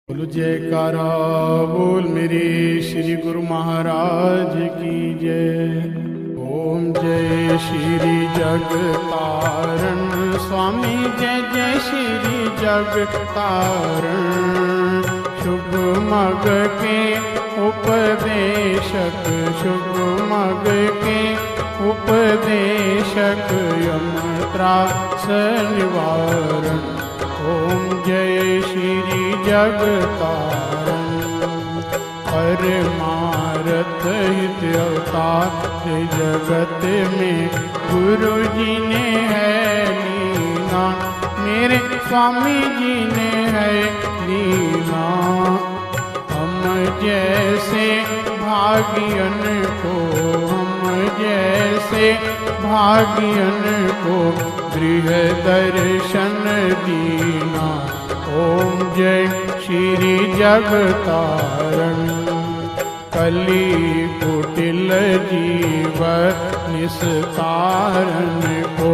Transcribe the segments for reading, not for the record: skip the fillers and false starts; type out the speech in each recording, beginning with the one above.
बोलो जयकारा बोल मेरे श्री गुरु महाराज की जय। ओम जय श्री जग तारण स्वामी जय जय श्री जग तारण। शुभ मग के उपदेशक शुभ मग के उपदेशक यम त्रास निवारण। ओम जय श्री जग तारण। परमारथ हित अवतार जगत में गुरु जी ने है लीना, मेरे स्वामी जी ने है लीना। हम जैसे भागियन को हम जैसे भागियन को गृह दर्शन दीना। ओम जय श्री जग तारण। कली कुटिल जीव निस्तारण को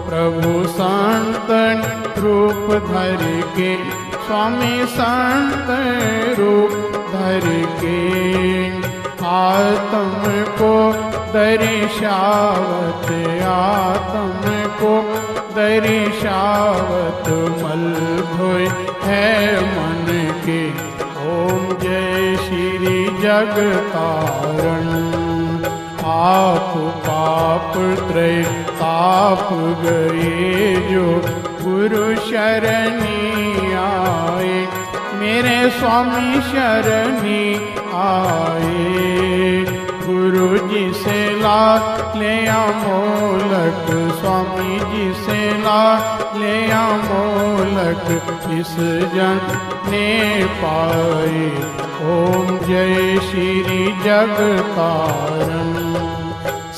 प्रभु संतन रूप धर के स्वामी संत रूप धर के आत्म को दर्शावत आत्म को दर्शावत मल धोय है मन के। ओम जय श्री जग तारण। आप पाप त्रय ताप गए जो गुरु शरणी आए, मेरे स्वामी शरणी आए। गुरु जी से ला ले मोलक स्वामी जी से ला ले मोलक इस जन ने पाए। ओम जय श्री जग तारण।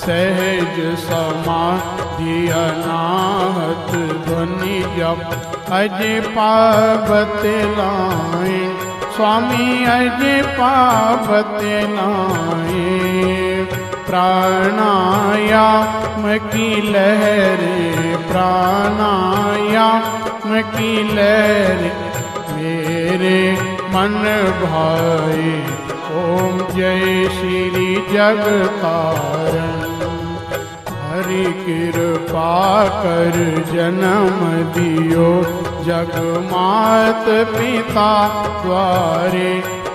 सहज समाधि अनाहत ध्वनि जप अज पावत लाए, स्वामी अज पावत लाए। प्राणायाम की लहरे प्राणायाम की लहरे मेरे मन भाए। ओम जय श्री जग तारण। हरि कृपा कर जन्म दियो जग मात पिता द्वारे,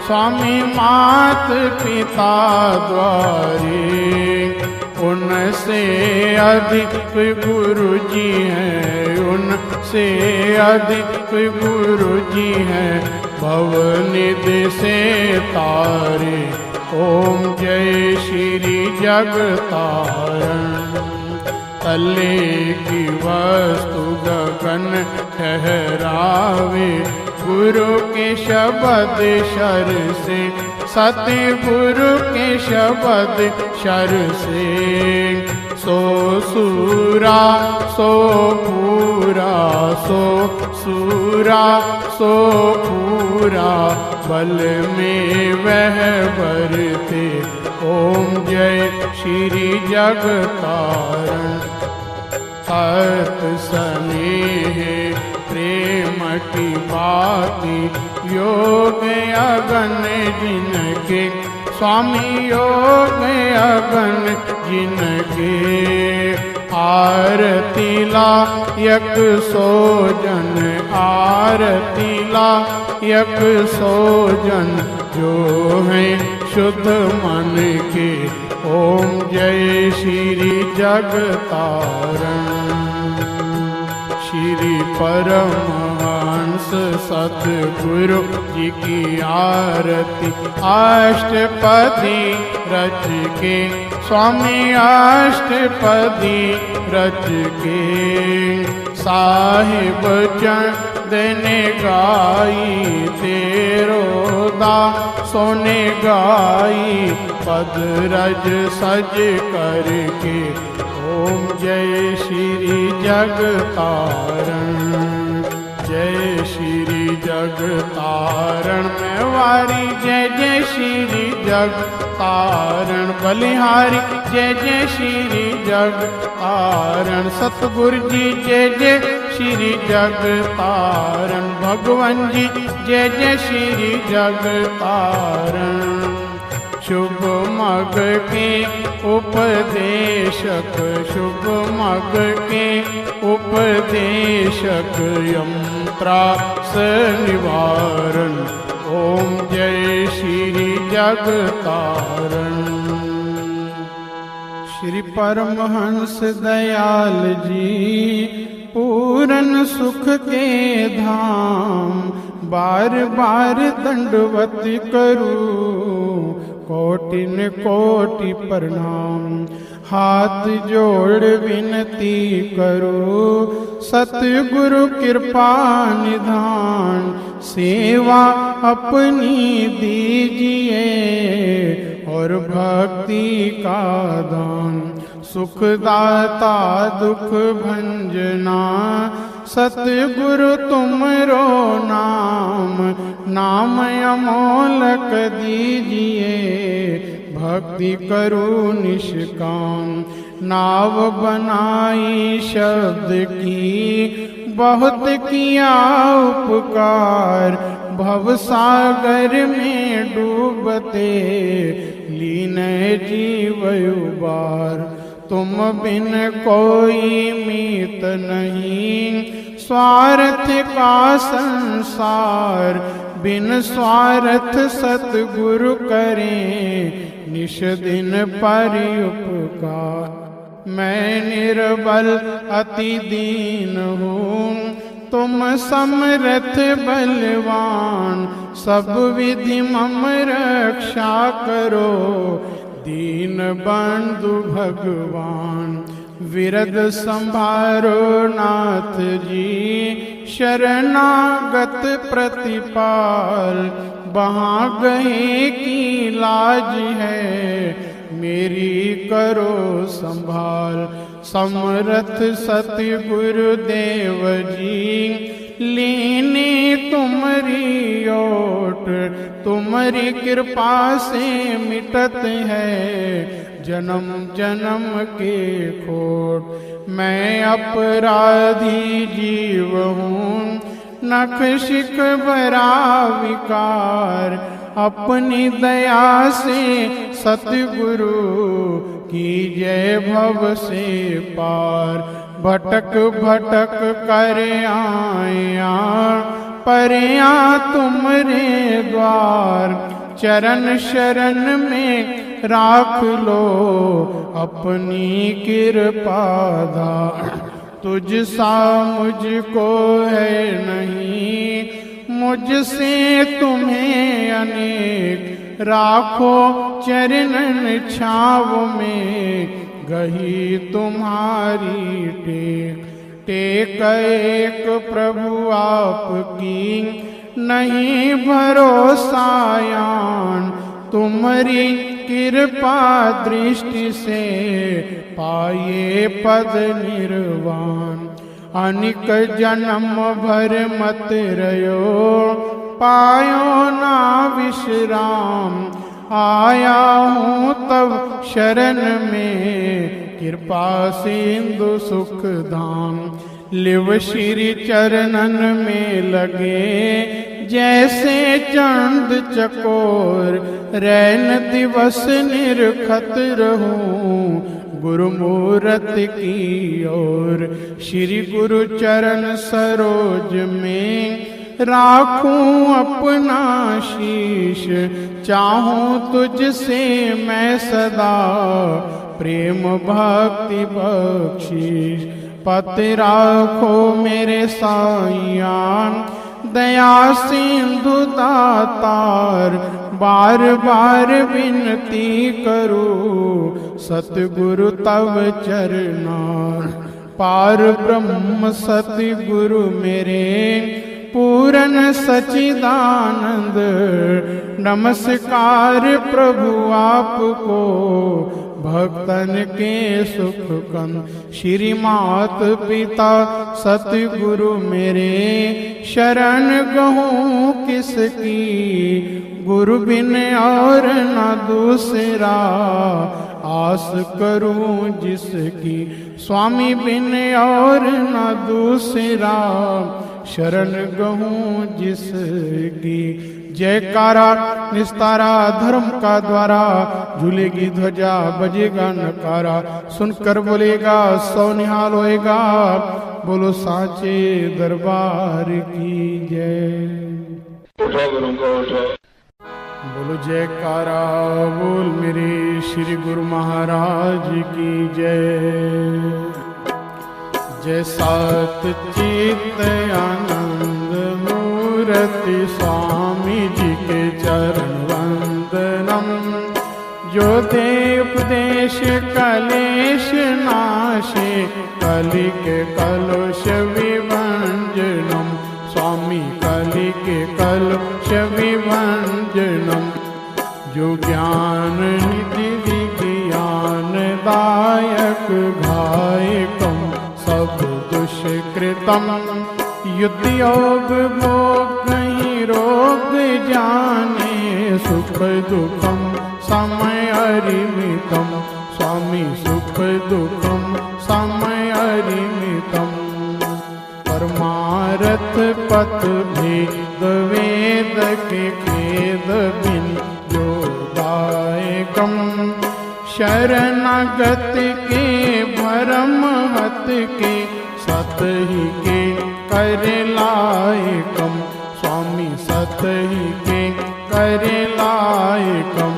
स्वामी मात पिता द्वारे। उनसे अधिक गुरु जी हैं उनसे अधिक गुरु जी हैं भवनिधि से तारे। ओम जय श्री जग तारण। तले की वस्तु गगन ठहरावे गुरु के शब्द शर से, सतगुरु के शब्द शर से। सो सूरा सो पूरा सो सूरा सो पूरा बल में वह बरते। ओम जय श्री जग तारण। सत स्नेह प्रेम की बाती योग अगन जिनके, स्वामी योग अगन जिनके। आरती लायक सोजन आरती लायक सोजन जो है शुद्ध मन के। ओम जय श्री जग तारण। श्री परमहंस सतगुरु जी की आरती अष्टपदी रच के, स्वामी अष्टपदी रच के। साहिब चंद ने गाई तेरो दासों ने गाई पद रज सज करके। ओम जय श्री जग तारण। जय श्री जग तारण में वारी जय जय श्री जग तारण। बलिहारी जय जय श्री जग तारण। सतगुरु जी जय जय श्री जगतारण। भगवान जी जय जय श्री जगतारण। शुभ मग के उपदेशक, शुभ मग के उपदेशक, यंत्रास निवारण। ओम जय श्री जगतारण। श्री परमहंस दयाल जी पूरन सुख के धाम, बार बार दंडवत करूं, कोटिन कोटि प्रणाम। हाथ जोड़ विनती करो, सतगुरु कृपा निधान। सेवा अपनी दीजिए और भक्ति का दान। सुखदाता दुख भंजना, सतगुरु तुमरो नाम। नाम अमोलक दीजिए, भक्ति करो निष्काम। नाव बनाई शब्द की, बहुत किया उपकार। भव सागर में डूबते, लीन जीव उबार। तुम बिन कोई मीत नहीं, स्वार्थ का संसार। बिन स्वार्थ सतगुरु करें, निश दिन पर उपकार। मैं निर्बल अति दीन हूँ, तुम समर्थ बलवान। सब विधि मम रक्षा करो, दीन बंधु भगवान। विरद संभारो नाथ जी, शरणागत प्रतिपाल। वहाँ गए की लाज है, मेरी करो संभाल। समरथ सतगुरु देव जी, लीने तुम्हारी ओट। तुम्हारी कृपा से मिटत है, जन्म जन्म के खोट। मैं अपराधी जीव हूँ, नख शिख भरा विकार। अपनी दया से सतगुरु, कीजय भव से पार। भटक भटक कर आया, परया तुमरे द्वार। चरण शरण में राख लो, अपनी कृपा धार। तुझ सा मुझको है नहीं, मुझसे तुम्हें अनेक। राखो चरणन छाव में, गही तुम्हारी टेक। टेक एक प्रभु आपकी, नहीं भरोसायान। तुम्हारी कृपा दृष्टि से, पाए पद निर्वाण। अनिक जन्म भर मत रयो, पायो ना विश्राम। आया हूँ तब शरण में, कृपा सिंधु सुख धाम। लिव श्री चरणन में लगे, जैसे चंद चकोर। रैन दिवस निरखत रहूं, गुरु मूरत की ओर। श्री गुरु चरण सरोज में, राखूं अपना शीश। चाहूं तुझसे मैं सदा, प्रेम भक्ति बख्शीश। पत राखो मेरे साईयान, दया सिंधु दातार। बार बार विनती करूं, सतगुरु तव चरणार। पार ब्रह्म सतगुरु मेरे, पूरन सचिदानंद। नमस्कार प्रभु आपको, भक्तन के सुख कंद। श्री मात पिता सतगुरु मेरे, शरण गहूँ किसकी। गुरु बिन और न दूसरा, आस करूं जिसकी, स्वामी बिन और न दूसरा शरण गहूं जिसकी। जयकारा निस्तारा धर्म का द्वारा, झूलेगी ध्वजा बजेगा नकारा, सुनकर बोलेगा सौ निहाल होएगा, बोलो साचे दरबार की जय। उठो गुरु को उठो। बोलो जयकारा बोल मेरे श्री गुरु महाराज की जय। जय सच्चित आनंद मूर्ति स्वामी जी के चरण वंदनम। जो दे उपदेश कलेश नाशे, कलि के कलुष विभंजनम। स्वामी कलि के कलुष विभंजनम। जो ज्ञान निधि विज्ञान दायक, घायकम सब दुष्कृतम। युद्ध योग भोग नहीं रोग जाने, सुख दुखम समय अरिमितम। स्वामी सुख दुखम समय अरिमितम। परमारथ पथ भेद वेद के खेद बिन जो दायकम। शरणागत के भरम हत के, सत ही के कर लायकम। स्वामी सत ही के कर लायकम।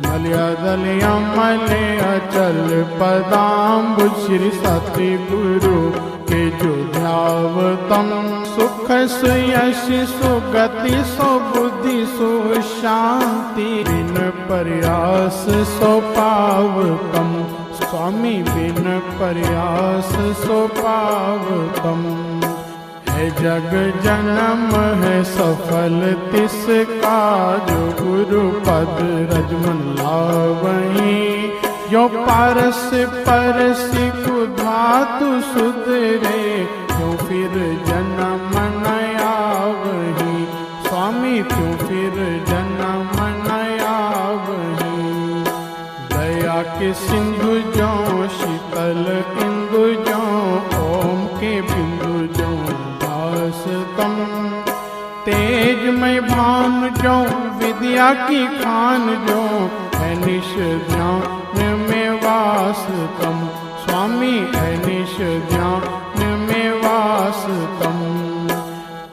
मलयादलया मलया चल पदाम्बु, श्री सति गुरु के जो ध्यावतम। सुख सुयश सुगति सो बुद्धि सो शांति, बिन प्रयास सो पावतम। स्वामी बिन प्रयास सो पावतम। है जग जन्म है सफल तिसका, जो गुरु पद रजमन लावहीं। जो पारस परस कुधातु सुधरे, क्यों फिर जन्म नया वही। स्वामी क्यों फिर जन्म नया वही। दया के सिंधु जो शीतल इंदु जो, ओम के बिंदु जो दासतम। तेज में भान जो विद्या की खान जो, है निश ध्यान में वासतम। स्वामी है निश ध्यान में वासतम।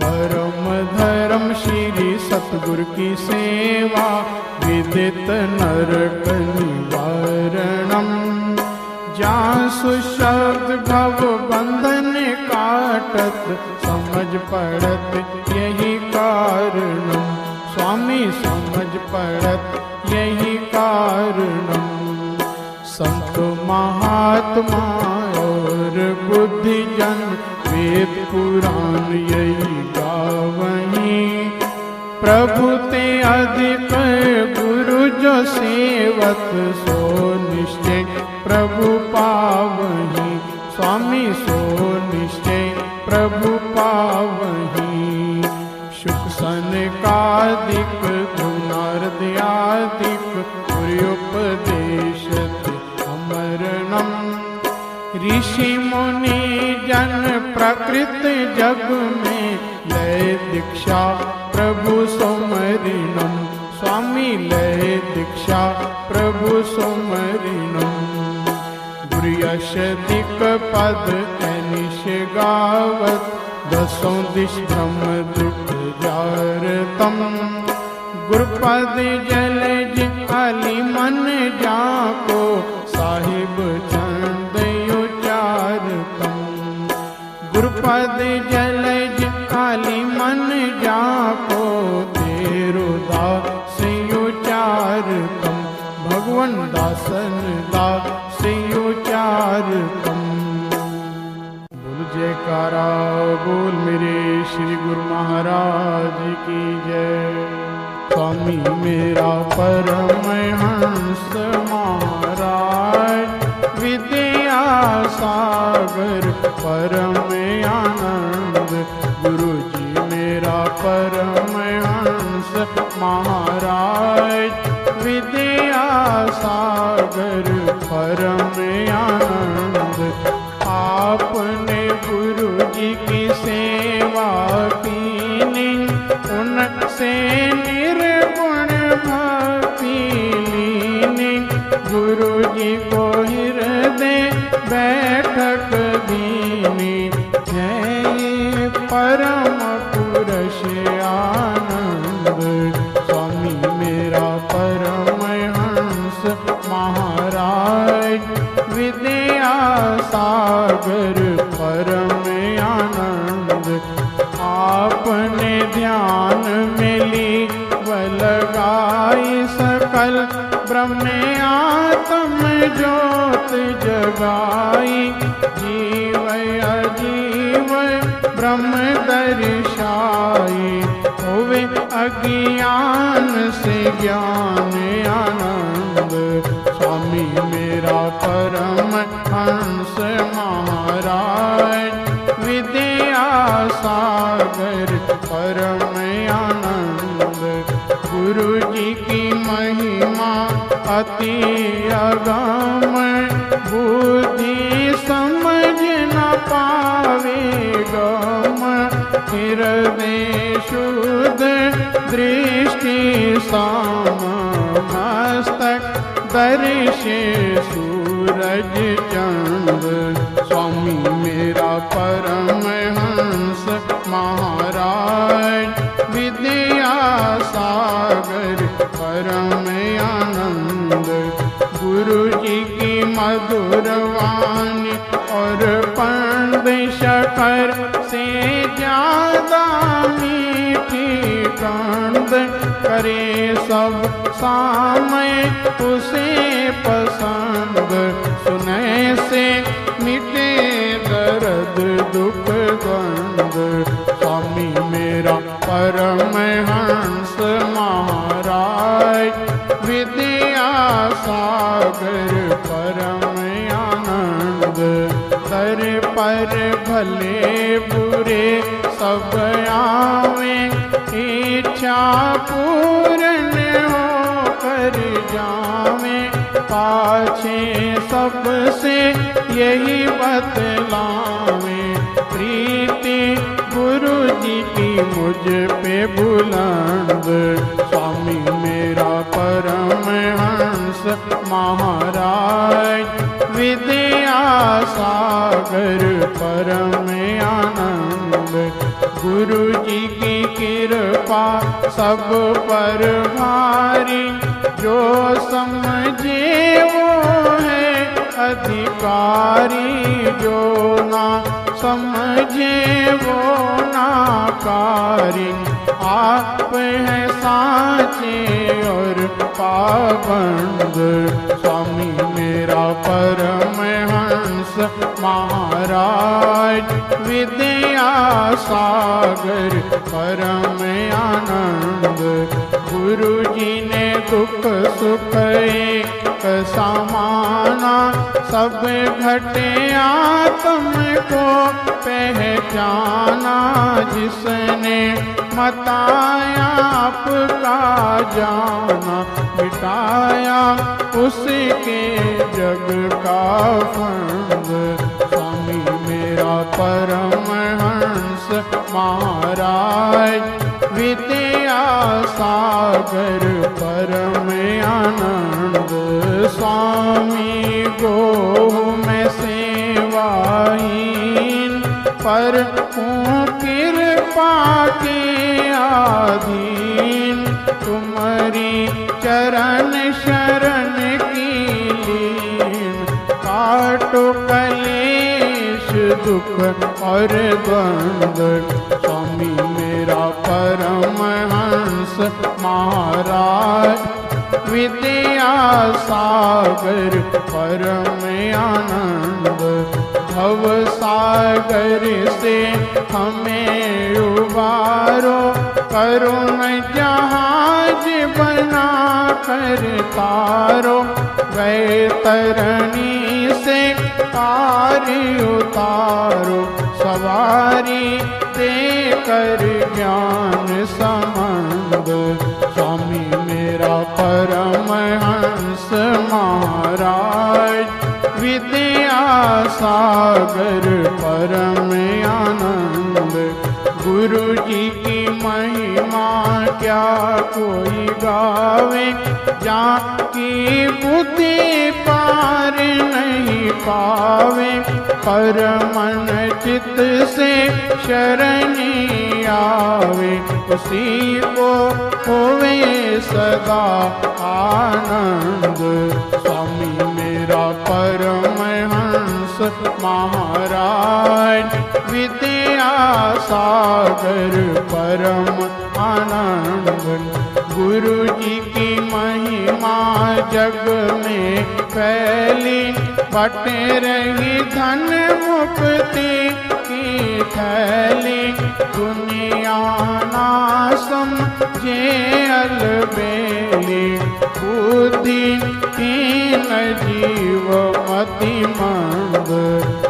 परम धर्म श्री सतगुरु की सेवा, विदित नरक निवारणम। जासु शब्द भव बंधन काटत, समझ पड़त यही कारणम। स्वामी समझ पड़त यही कारणम। संत महात्मा और बुद्धिजन, वेद पुराण यही गावहीं। प्रभु ते अधिक गुरु जो सेवत, सो निश्चय प्रभु पावहीं। स्वामी सो निश्चय प्रभु पावहीं। शुक सनकादिक गुणार्दयादिक, उपदेशत अमरणम। ऋषि मुनि जन प्रकृत जग में, लय दीक्षा प्रभु सुमरिणम। स्वामी लय दीक्षा प्रभु सुमरिणम। गुरु यश दिक पद अनिश गावत, दसों दिश भ्रम दुख जारतम। गुरुपद जलज अली मन जाको, साहिब चंद उचारतम। गुरुपद जलज अली मन जाको, तेरो दास उचारतम। भगवन दासन दास उचारतम। बोल जयकारा बोल मेरे श्री गुरु महाराज की जय। स्वामी मेरा परमहंस महाराज, विद्या सागर परम आनंद। गुरु जी मेरा परमहंस महाराज, विद्या सागर सागर परम आनंद। आपने गुरु जी की सेवा कीनी, उनसे निर्गुण भक्ति लीनी। गुरु जी को हृदय बैठक दीनी, जय परम पुरुष आनंद। स्वामी मेरा परमहंस महाराज, विद्या सागर परम आनंद। आपने ध्यान में ली लगाई, सकल ब्रह्म आत्म ज्योत जगाई। जीव अजीव ब्रह्म दर्शाई, होवे अज्ञान से ज्ञान आनंद। स्वामी मेरा परम हंस महाराज, विद्या सागर परम आनंद। गुरु जी की महिमा अति अगम, बुद्धि समझ न पावे गम। हृदय शुद्ध दृष्टि साम, मस्तक दर्शे सूरज चंद। स्वामी मेरा परमहंस महाराज, विद्या सागर परम आनंद। गुरु जी की मधुर वाणी और पंड शकर से ज्यादा मीठी कंद। करे सब सामय उसे पसंद, सुने से मिटे दर्द दुख गंध। स्वामी मेरा परमहंस महाराज, विद्या सागर परम आनंद। दर पर भले बुरे सब आवे, इच्छा पूर्ण हो कर जावे। पाछे सबसे यही बतलावे, प्रीति गुरु जी की मुझ पे बुलंद। स्वामी मेरा परमहंस महाराज, विद्या सागर परम आनंद। गुरु जी की कृपा सब पर भारी, जो समझे वो है अधिकारी। जो ना समझे वो नाकारी, आप है साचे और पाबंद। स्वामी मेरा परमहंस महाराज, विद्या सागर परम आनंद। गुरु जी ने दुख सुख एक समाना, सब घटे आत्म को पहचाना। जिसने मताया आपका जाना, मिटाया उसके जग का फंद। स्वामी मेरा परमहंस महाराज, विद्या सागर परम आनंद। स्वामी गो मैं सेवाहीन, पर हूँ कृपा के अधीन। तुम्हारी चरण शरण की लीन, काटो कलेश दुख और द्वंद। स्वामी मेरा परमहंस महाराज, विद्या सागर परम आनंद। भव सागर से हमें उबारो, करुण जहाज बना कर तारो। वैतरणी से पार उतारो, सवारी देकर ज्ञान संबंध। स्वामी मेरा परमहंस महाराज, विद्या सागर परम आनंद। गुरु जी की महिमा क्या कोई गावे, जाकी बुद्धि पार नहीं पावे। पर मन चित्त से शरणी आवे, उसी को होवे सदा आनंद। स्वामी मेरा परमहंस महाराज, विद्या सागर परम आनंद। गुरु जी की महिमा जग में फैली, बटे रही धन मुक्ति की थैली। दुनिया ना समझे अलबेली, बुद्धिहीन जीव मति मंद।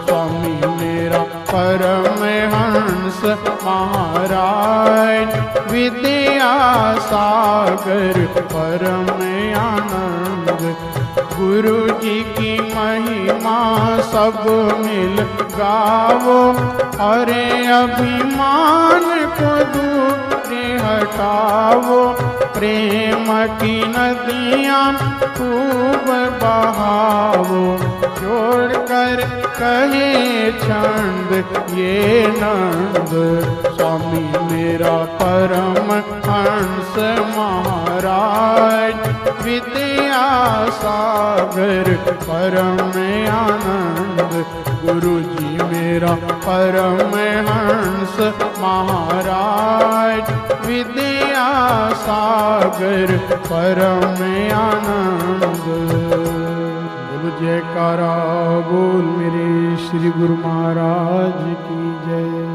स्वामी मेरा परमहंस महाराज, विद्या सागर परम आनंद। गुरु जी की महिमा सब मिल गावो, अरे अभिमान को दूर हटावो। प्रेम की नदियाँ खूब बहावो, जोड़कर कहे छंद ये नंद। स्वामी मेरा परम हंस महाराज, विद्या सागर परम आनंद। गुरु जी मेरा परम हंस महाराज, विद्या सागर परम आनंद। बोल जयकारा बोल मेरे श्री गुरु महाराज की जय।